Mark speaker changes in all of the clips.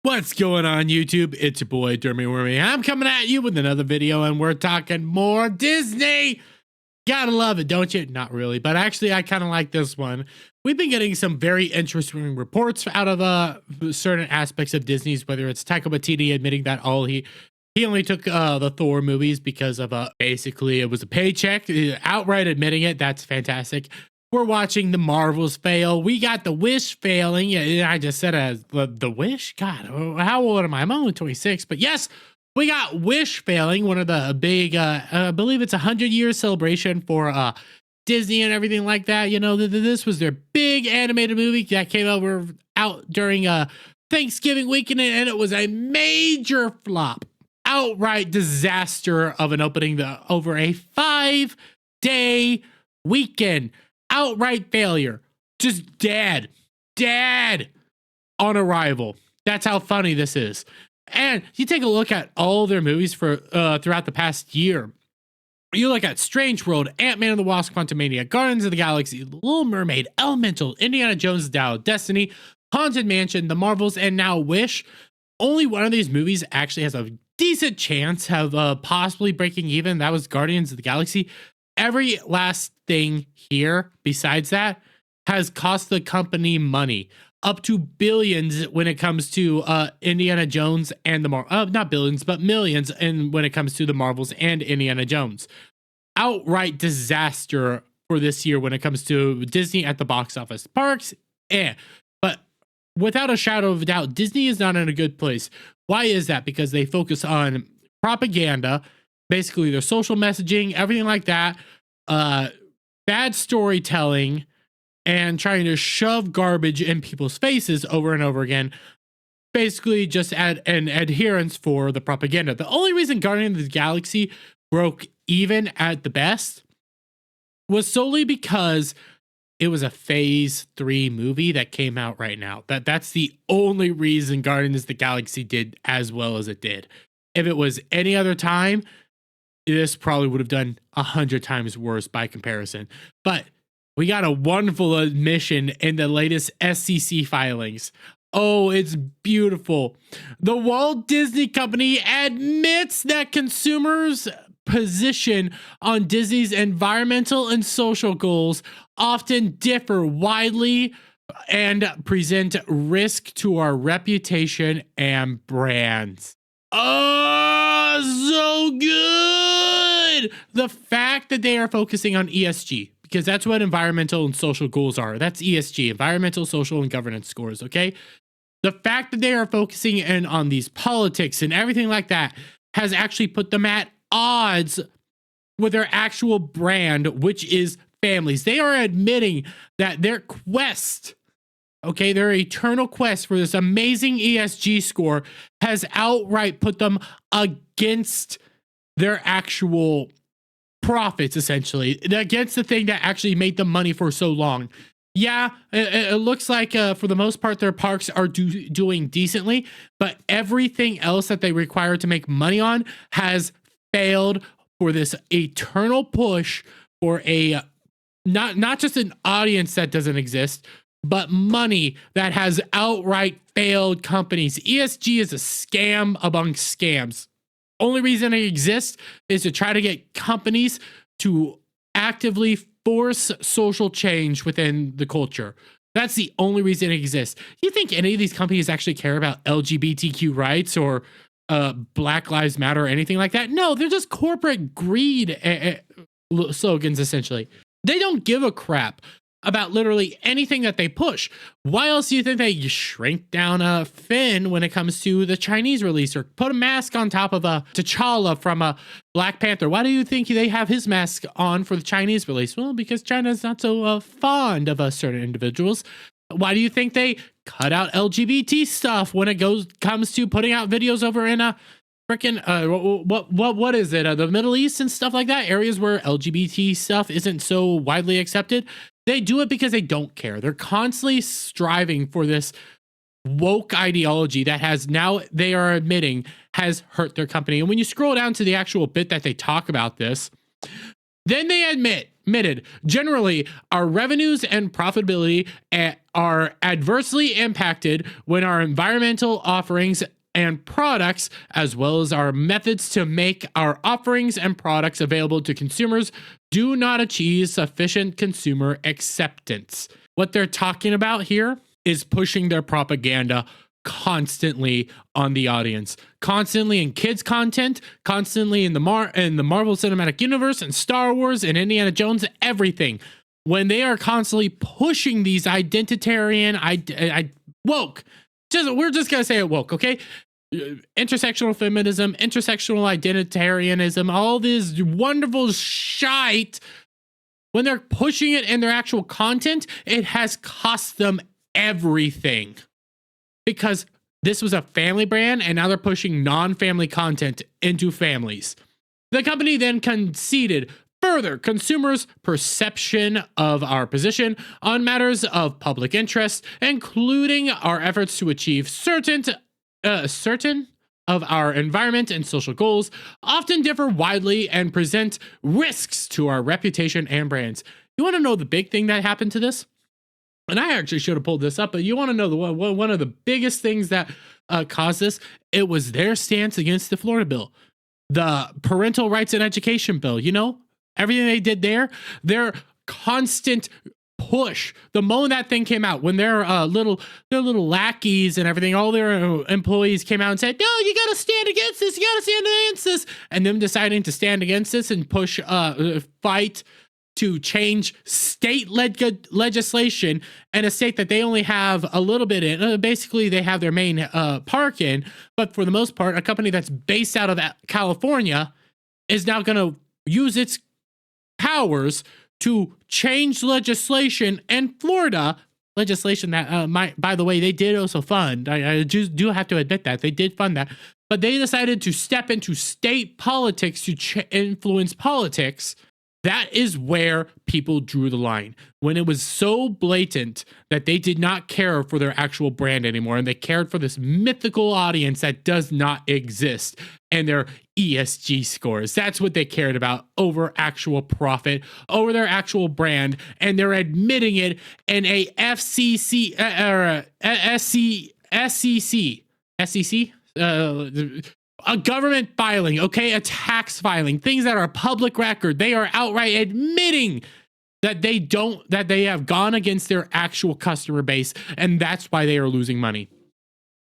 Speaker 1: What's going on, YouTube? It's your boy Dermy Wormy. I'm coming at you with another video, and we're talking more Disney. Gotta love it, don't you? Not really, but actually I kind of like this one. We've been getting some very interesting reports out of certain aspects of Disney's, whether it's Taika Waititi admitting that he only took the Thor movies because of basically it was a paycheck, outright admitting it. That's fantastic. We're watching the Marvels fail. We got the Wish failing. I just said as the Wish. God, how old am I? I'm only 26, but yes, we got Wish failing. One of the big, I believe it's 100-year celebration for Disney and everything like that. You know, this was their big animated movie that came out during Thanksgiving weekend, and it was a major flop, outright disaster of an opening over a 5-day weekend. Outright failure. Just dead on arrival. That's how funny this is. And you take a look at all their movies for throughout the past year. You look at Strange World, Ant-Man and the Wasp: Quantumania, Guardians of the Galaxy, The Little Mermaid, Elemental, Indiana Jones: Dial of Destiny, Haunted Mansion, The Marvels, and now Wish. Only one of these movies actually has a decent chance of possibly breaking even. That was Guardians of the Galaxy. Every last thing here besides that has cost the company money, up to billions when it comes to Indiana Jones and the not billions, but millions, and when it comes to the Marvels and Indiana Jones. Outright disaster for this year when it comes to Disney at the box office. Parks, but without a shadow of a doubt, Disney is not in a good place. Why is that? Because they focus on propaganda, basically their social messaging, everything like that, bad storytelling, and trying to shove garbage in people's faces over and over again, basically just add an adherence for the propaganda. The only reason Guardians of the Galaxy broke even at the best was solely because it was a phase 3 movie that came out right now. That's the only reason Guardians of the Galaxy did as well as it did. If it was any other time, this probably would have done 100 times worse by comparison. But we got a wonderful admission in the latest SEC filings. Oh, it's beautiful. The Walt Disney Company admits that consumers' position on Disney's environmental and social goals often differ widely and present risk to our reputation and brands. Oh, so good. The fact that they are focusing on ESG, because that's what environmental and social goals are. That's ESG, environmental, social, and governance scores, okay? The fact that they are focusing in on these politics and everything like that has actually put them at odds with their actual brand, which is families. They are admitting that their quest, okay, their eternal quest for this amazing ESG score has outright put them against their actual profits, essentially, against the thing that actually made them money for so long. Yeah, it looks like for the most part their parks are doing decently, but everything else that they require to make money on has failed for this eternal push for a not just an audience that doesn't exist, but money that has outright failed companies. ESG is a scam among scams. Only reason it exists is to try to get companies to actively force social change within the culture. That's the only reason it exists. You think any of these companies actually care about LGBTQ rights or Black Lives Matter or anything like that? No, they're just corporate greed slogans, essentially. They don't give a crap about literally anything that they push. Why else do you think they shrink down a Finn when it comes to the Chinese release, or put a mask on top of a T'Challa from a Black Panther? Why do you think they have his mask on for the Chinese release? Well, because China is not so fond of certain individuals. Why do you think they cut out LGBT stuff when it comes to putting out videos over in a freaking what is it, the Middle East and stuff like that, areas where LGBT stuff isn't so widely accepted? They do it because they don't care. They're constantly striving for this woke ideology that has now, they are admitting, has hurt their company. And when you scroll down to the actual bit that they talk about this, then they admit, admitted, generally, our revenues and profitability are adversely impacted when our environmental offerings and products, as well as our methods to make our offerings and products available to consumers, do not achieve sufficient consumer acceptance. What they're talking about here is pushing their propaganda constantly on the audience, constantly in kids content, constantly in the Marvel Cinematic Universe and Star Wars and Indiana Jones, everything. When they are constantly pushing these identitarian, woke, we're just gonna say it woke, okay? Intersectional feminism, intersectional identitarianism, all this wonderful shite. When they're pushing it in their actual content, it has cost them everything. Because this was a family brand and now they're pushing non-family content into families. The company then conceded further consumers' perception of our position on matters of public interest, including our efforts to achieve certain of our environment and social goals, often differ widely and present risks to our reputation and brands. You want to know the big thing that happened to this? And I actually should have pulled this up, but you want to know one of the biggest things that caused this? It was their stance against the Florida bill, the parental rights and education bill. You know, everything they did there, their constant push. The moment that thing came out, when their little lackeys and everything, all their employees came out and said, "No, you got to stand against this. You got to stand against this," and them deciding to stand against this and push, fight to change state legislation in a state that they only have a little bit in. Basically, they have their main park in, but for the most part, a company that's based out of California is now going to use its powers to change legislation in Florida. Legislation that, by the way, they did also fund. I just do have to admit that they did fund that, but they decided to step into state politics to influence politics. That is where people drew the line. When it was so blatant that they did not care for their actual brand anymore, and they cared for this mythical audience that does not exist and their ESG scores. That's what they cared about over actual profit, over their actual brand, and they're admitting it in a FCC or SEC. A government filing, okay, a tax filing, things that are public record. They are outright admitting that they have gone against their actual customer base, and that's why they are losing money.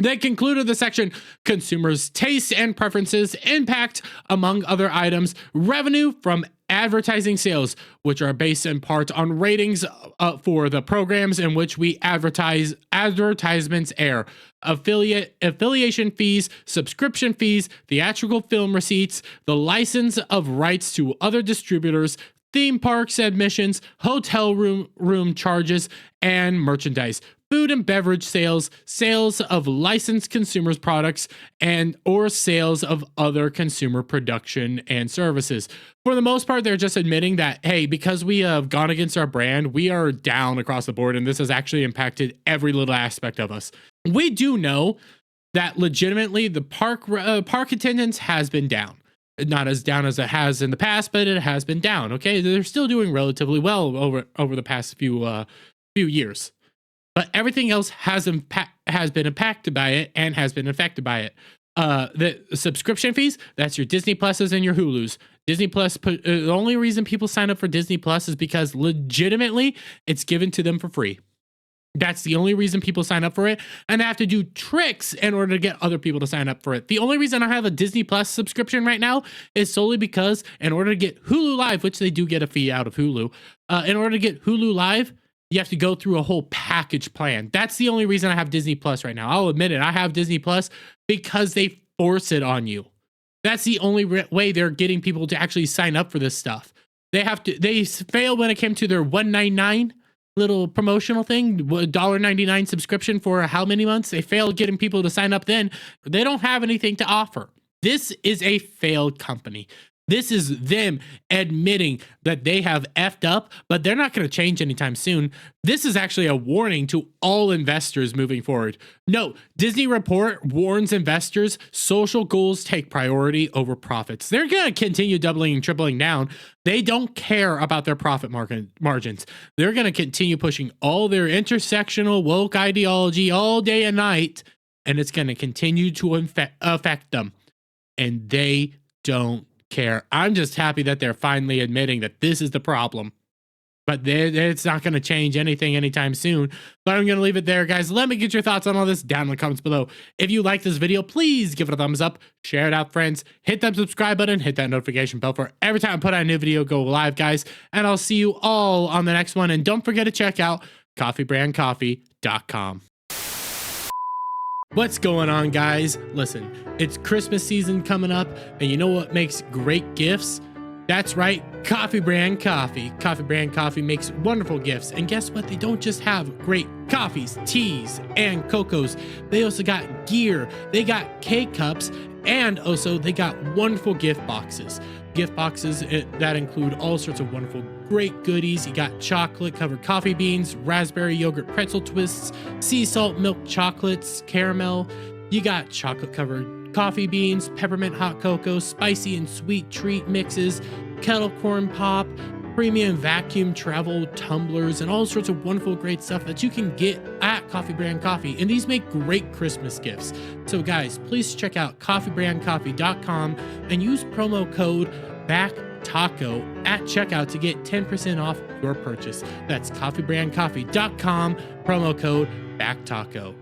Speaker 1: They concluded the section, consumers' tastes and preferences impact, among other items, revenue from advertising sales, which are based in part on ratings for the programs in which we advertisements air, affiliation fees, subscription fees, theatrical film receipts, the license of rights to other distributors, theme parks admissions, hotel room charges, and merchandise. Food and beverage sales, sales of licensed consumers products, and or sales of other consumer production and services. For the most part, they're just admitting that, hey, because we have gone against our brand, we are down across the board, and this has actually impacted every little aspect of us. We do know that legitimately the park attendance has been down. Not as down as it has in the past, but it has been down. Okay, they're still doing relatively well over the past few years. But everything else has been impacted by it and has been affected by it. The subscription fees, that's your Disney Pluses and your Hulus. Disney Plus, the only reason people sign up for Disney Plus is because legitimately it's given to them for free. That's the only reason people sign up for it, and they have to do tricks in order to get other people to sign up for it. The only reason I have a Disney Plus subscription right now is solely because in order to get Hulu Live, which they do get a fee out of Hulu, in order to get Hulu Live, you have to go through a whole package plan. That's the only reason I have Disney Plus right now. I'll admit it. I have Disney Plus because they force it on you. That's the only way they're getting people to actually sign up for this stuff. They failed when it came to their $1.99 little promotional thing, $1.99 subscription for how many months? They failed getting people to sign up then. They don't have anything to offer. This is a failed company. This is them admitting that they have effed up, but they're not going to change anytime soon. This is actually a warning to all investors moving forward. No, Disney report warns investors social goals take priority over profits. They're going to continue doubling and tripling down. They don't care about their profit margins. They're going to continue pushing all their intersectional woke ideology all day and night, and it's going to continue to affect them. And they don't care. I'm just happy that they're finally admitting that this is the problem, but it's not going to change anything anytime soon. But I'm going to leave it there, guys. Let me get your thoughts on all this down in the comments below. If you like this video, please give it a thumbs up, share it out, friends, hit that subscribe button, hit that notification bell for every time I put out a new video go live, guys. And I'll see you all on the next one. And don't forget to check out coffeebrandcoffee.com. What's going on, guys? Listen, it's Christmas season coming up, and you know what makes great gifts? That's right, Coffee Brand Coffee. Coffee Brand Coffee makes wonderful gifts, and guess what? They don't just have great coffees, teas, and cocos. They also got gear, they got K-cups, and also they got wonderful gift boxes. Gift boxes that include all sorts of wonderful great goodies. You got chocolate covered coffee beans, raspberry yogurt pretzel twists, sea salt milk chocolates, caramel. You got chocolate covered coffee beans, peppermint hot cocoa, spicy and sweet treat mixes, kettle corn pop, premium vacuum travel tumblers, and all sorts of wonderful great stuff that you can get at Coffee Brand Coffee. And these make great Christmas gifts. So guys, please check out coffeebrandcoffee.com and use promo code BACKTACO at checkout to get 10% off your purchase. That's coffeebrandcoffee.com, promo code BACKTACO.